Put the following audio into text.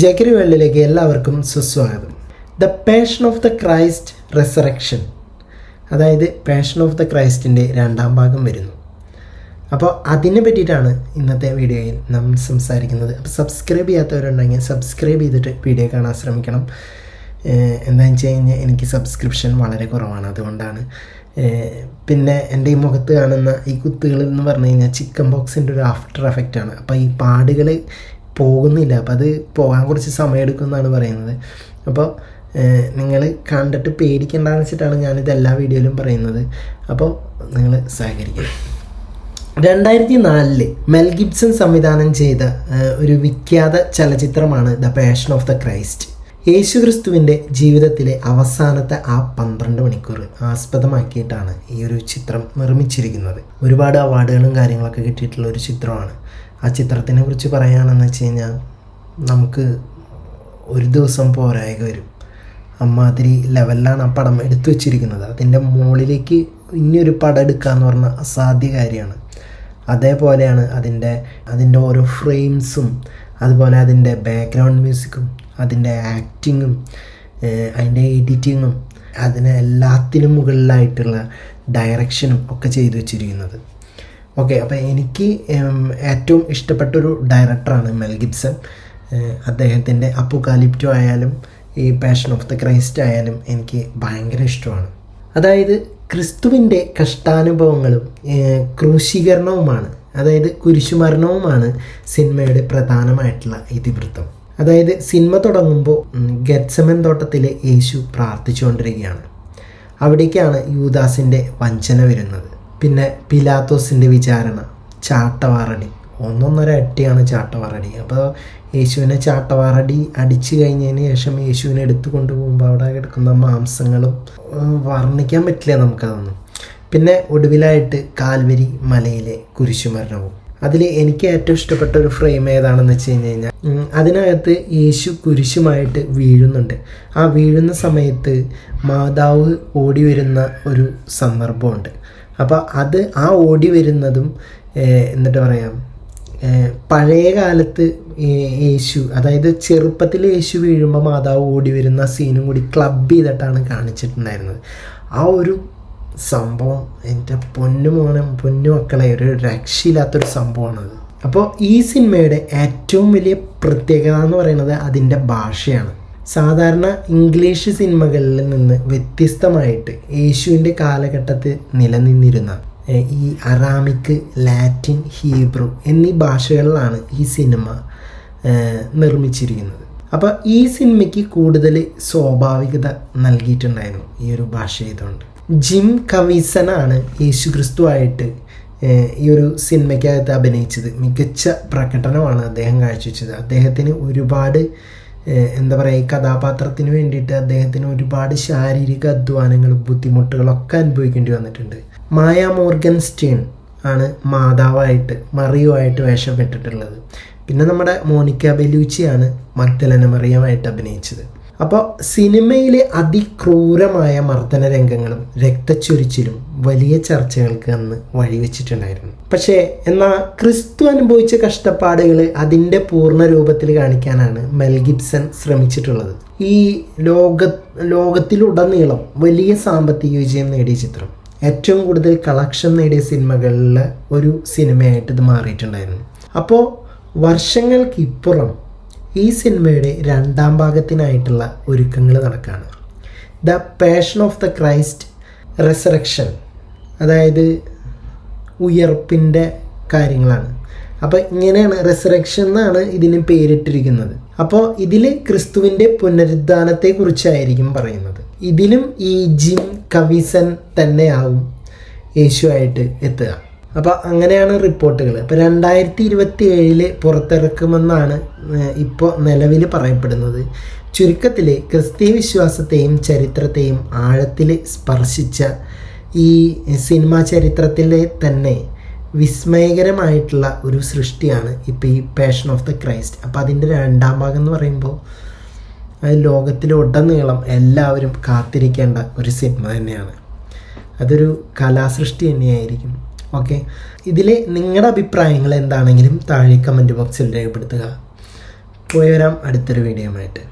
ജേക്കറി വേൾഡിലേക്ക് എല്ലാവർക്കും സുസ്വാഗതം. The passion of the Christ resurrection, അതായത് പാഷൻ ഓഫ് ദ ക്രൈസ്റ്റിൻ്റെ രണ്ടാം ഭാഗം വരുന്നു. അപ്പോൾ അതിനെ പറ്റിയിട്ടാണ് ഇന്നത്തെ വീഡിയോയിൽ നാം സംസാരിക്കുന്നത്. അപ്പോൾ സബ്സ്ക്രൈബ് ചെയ്യാത്തവരുണ്ടെങ്കിൽ സബ്സ്ക്രൈബ് ചെയ്തിട്ട് വീഡിയോ കാണാൻ ശ്രമിക്കണം. എന്താണെന്ന് വെച്ച് കഴിഞ്ഞാൽ എനിക്ക് സബ്സ്ക്രിപ്ഷൻ വളരെ കുറവാണ്, അതുകൊണ്ടാണ്. പിന്നെ എൻ്റെ ഈ മുഖത്ത് കാണുന്ന ഈ കുത്തുകൾ എന്ന് പറഞ്ഞു കഴിഞ്ഞാൽ ചിക്കൻ ബോക്സിൻ്റെ ഒരു ആഫ്റ്റർ എഫക്റ്റാണ്. അപ്പോൾ ഈ പാടുകൾ പോകുന്നില്ല, അപ്പോൾ അത് പോകാൻ കുറച്ച് സമയമെടുക്കുമെന്നാണ് പറയുന്നത്. അപ്പോൾ നിങ്ങൾ കണ്ടിട്ട് പേടിക്കേണ്ടെന്ന് വെച്ചിട്ടാണ് ഞാനിത് എല്ലാ വീഡിയോയിലും പറയുന്നത്. അപ്പോൾ നിങ്ങൾ സഹകരിക്കുക. 2004 മെൽ ഗിബ്സൺ സംവിധാനം ചെയ്ത ഒരു വിഖ്യാത ചലച്ചിത്രമാണ് the passion of the Christ. യേശുക്രിസ്തുവിൻ്റെ ജീവിതത്തിലെ അവസാനത്തെ ആ 12 മണിക്കൂർ ആസ്പദമാക്കിയിട്ടാണ് ഈ ഒരു ചിത്രം നിർമ്മിച്ചിരിക്കുന്നത്. ഒരുപാട് അവാർഡുകളും കാര്യങ്ങളൊക്കെ കിട്ടിയിട്ടുള്ള ഒരു ചിത്രമാണ്. ആ ചിത്രത്തിനെ കുറിച്ച് പറയുകയാണെന്ന് വെച്ച് കഴിഞ്ഞാൽ നമുക്ക് ഒരു ദിവസം പോരായ്ക വരും. അമ്മാതിരി ലെവലിലാണ് ആ പടം എടുത്തു വച്ചിരിക്കുന്നത്. അതിൻ്റെ മുകളിലേക്ക് ഇനിയൊരു പടം എടുക്കുക എന്ന് പറഞ്ഞാൽ അസാധ്യ കാര്യമാണ്. അതേപോലെയാണ് അതിൻ്റെ ഓരോ ഫ്രെയിംസും, അതുപോലെ അതിൻ്റെ ബാക്ക്ഗ്രൗണ്ട് മ്യൂസിക്കും, അതിൻ്റെ ആക്ടിങ്ങും, അതിൻ്റെ എഡിറ്റിങ്ങും, അതിന് എല്ലാത്തിനും മുകളിലായിട്ടുള്ള ഡയറക്ഷനും ഒക്കെ ചെയ്തു വച്ചിരിക്കുന്നത്. ഓക്കെ, അപ്പോൾ എനിക്ക് ഏറ്റവും ഇഷ്ടപ്പെട്ടൊരു ഡയറക്ടറാണ് മെൽ ഗിബ്സൺ. അദ്ദേഹത്തിൻ്റെ അപ്പോകാലിപ്റ്റോ ആയാലും ഈ പാഷൻ ഓഫ് ദ ക്രൈസ്റ്റ് ആയാലും എനിക്ക് ഭയങ്കര ഇഷ്ടമാണ്. അതായത് ക്രിസ്തുവിൻ്റെ കഷ്ടാനുഭവങ്ങളും ക്രൂശീകരണവുമാണ്, അതായത് കുരിശുമരണവുമാണ് സിനിമയുടെ പ്രധാനമായിട്ടുള്ള ഇതിവൃത്തം. അതായത് സിനിമ തുടങ്ങുമ്പോൾ ഗെത്സമൻ തോട്ടത്തിൽ യേശു പ്രാർത്ഥിച്ചുകൊണ്ടിരിക്കുകയാണ്. അവിടേക്കാണ് യൂദാസിൻ്റെ വഞ്ചന വരുന്നത്. പിന്നെ പിലാത്തോസിൻ്റെ വിചാരണ, ചാട്ടവാറടി, ഒന്നൊന്നര അട്ടിയാണ് ചാട്ടവാറടി. അപ്പോൾ യേശുവിനെ ചാട്ടവാറടി അടിച്ചു കഴിഞ്ഞതിന് ശേഷം യേശുവിനെ എടുത്തു കൊണ്ടുപോകുമ്പോൾ അവിടെ കിടക്കുന്ന മാംസങ്ങളും വർണ്ണിക്കാൻ പറ്റില്ല നമുക്കതൊന്നും. പിന്നെ ഒടുവിലായിട്ട് കാൽവരി മലയിലെ കുരിശുമരണവും. അതിൽ എനിക്ക് ഏറ്റവും ഇഷ്ടപ്പെട്ട ഒരു ഫ്രെയിം ഏതാണെന്ന് വെച്ച് കഴിഞ്ഞാൽ അതിനകത്ത് യേശു കുരിശുമായിട്ട് വീഴുന്നുണ്ട്. ആ വീഴുന്ന സമയത്ത് മാതാവ് ഓടി വരുന്ന ഒരു സന്ദർഭമുണ്ട്. അപ്പോൾ ആ ഓടി വരുന്നതും എന്നിട്ട് പറയാം, പഴയ കാലത്ത് യേശു, അതായത് ചെറുപ്പത്തിൽ യേശു വീഴുമ്പോൾ മാതാവ് ഓടി വരുന്ന സീനും കൂടി ക്ലബ് ചെയ്തിട്ടാണ് കാണിച്ചിട്ടുണ്ടായിരുന്നത്. ആ ഒരു സംഭവം എൻ്റെ പൊന്നു മക്കളെ ഒരു രക്ഷയില്ലാത്തൊരു സംഭവമാണത്. അപ്പോൾ ഈ സിനിമയുടെ ഏറ്റവും വലിയ പ്രത്യേകത എന്ന് പറയുന്നത് അതിൻ്റെ ഭാഷയാണ്. സാധാരണ ഇംഗ്ലീഷ് സിനിമകളിൽ നിന്ന് വ്യത്യസ്തമായിട്ട് യേശുവിൻ്റെ കാലഘട്ടത്തിൽ നിലനിന്നിരുന്ന ഈ അറാമിക്, ലാറ്റിൻ, ഹീബ്രു എന്നീ ഭാഷകളിലാണ് ഈ സിനിമ നിർമ്മിച്ചിരിക്കുന്നത്. അപ്പോൾ ഈ സിനിമയ്ക്ക് കൂടുതൽ സ്വാഭാവികത നൽകിയിട്ടുണ്ടായിരുന്നു ഈ ഒരു ഭാഷ ആയതുകൊണ്ട്. ജിം കവീസനാണ് യേശുക്രിസ്തുവായിട്ട് ഈ ഒരു സിനിമയ്ക്കകത്ത് അഭിനയിച്ചത്. മികച്ച പ്രകടനമാണ് അദ്ദേഹം കാഴ്ചവെച്ചത്. അദ്ദേഹത്തിന് ഒരുപാട് എന്താ പറയുക, ഈ കഥാപാത്രത്തിന് വേണ്ടിയിട്ട് അദ്ദേഹത്തിന് ഒരുപാട് ശാരീരിക അധ്വാനങ്ങളും ബുദ്ധിമുട്ടുകളൊക്കെ അനുഭവിക്കേണ്ടി വന്നിട്ടുണ്ട്. മായ മോർഗൻസ്റ്റീൻ ആണ് മാതാവായിട്ട്, മറിയുമായിട്ട് വേഷപ്പെട്ടിട്ടുള്ളത്. പിന്നെ നമ്മുടെ മോണിക്ക ബെലൂച്ചിയാണ് മഗ്ദലന മറിയമായിട്ട് അഭിനയിച്ചത്. അപ്പോൾ സിനിമയിലെ അതിക്രൂരമായ മർദ്ദന രംഗങ്ങളും രക്തച്ചൊരിച്ചിലും വലിയ ചർച്ചകൾക്ക് അന്ന് വഴിവെച്ചിട്ടുണ്ടായിരുന്നു. പക്ഷേ എന്നാൽ ക്രിസ്തു അനുഭവിച്ച കഷ്ടപ്പാടുകൾ അതിൻ്റെ പൂർണ്ണ രൂപത്തിൽ കാണിക്കാനാണ് മെൽ ഗിബ്സൺ ശ്രമിച്ചിട്ടുള്ളത്. ഈ ലോകത്തിലുടനീളം വലിയ സാമ്പത്തിക വിജയം നേടിയ ചിത്രം, ഏറ്റവും കൂടുതൽ കളക്ഷൻ നേടിയ സിനിമകളിലെ ഒരു സിനിമയായിട്ട് ഇത് മാറിയിട്ടുണ്ടായിരുന്നു. അപ്പോൾ വർഷങ്ങൾക്കിപ്പുറം ഈ സിനിമയുടെ രണ്ടാം ഭാഗത്തിനായിട്ടുള്ള ഒരുക്കങ്ങൾ നടക്കുകയാണ്. The passion of the Christ resurrection, അതായത് ഉയർപ്പിൻ്റെ കാര്യങ്ങളാണ്. അപ്പോൾ ഇങ്ങനെയാണ്, റെസറക്ഷൻ എന്നാണ് ഇതിന് പേരിട്ടിരിക്കുന്നത്. അപ്പോൾ ഇതിൽ ക്രിസ്തുവിൻ്റെ പുനരുദ്ധാനത്തെക്കുറിച്ചായിരിക്കും പറയുന്നത്. ഇതിലും ഈ ജിം കവീസൻ തന്നെയാവും യേശുവായിട്ട് എത്തുക. അപ്പോൾ അങ്ങനെയാണ് റിപ്പോർട്ടുകൾ. അപ്പോൾ 2027 പുറത്തിറക്കുമെന്നാണ് ഇപ്പോൾ നിലവിൽ പറയപ്പെടുന്നത്. ചുരുക്കത്തിൽ ക്രിസ്തീയ വിശ്വാസത്തെയും ചരിത്രത്തെയും ആഴത്തിൽ സ്പർശിച്ച ഈ സിനിമാ ചരിത്രത്തിലെ തന്നെ വിസ്മയകരമായിട്ടുള്ള ഒരു സൃഷ്ടിയാണ് ഇപ്പോൾ ഈ പാഷൻ ഓഫ് ദ ക്രൈസ്റ്റ്. അപ്പോൾ അതിൻ്റെ രണ്ടാം ഭാഗം എന്ന് പറയുമ്പോൾ അത് ലോകത്തിലുടനീളം എല്ലാവരും കാത്തിരിക്കേണ്ട ഒരു സിനിമ തന്നെയാണ്. അതൊരു കലാസൃഷ്ടി തന്നെയായിരിക്കും. ഓക്കെ, ഇതിൽ നിങ്ങളുടെ അഭിപ്രായങ്ങൾ എന്താണെങ്കിലും താഴെ കമൻറ്റ് ബോക്സിൽ രേഖപ്പെടുത്തുക. പോയി വരാം അടുത്തൊരു വീഡിയോ ആയിട്ട്.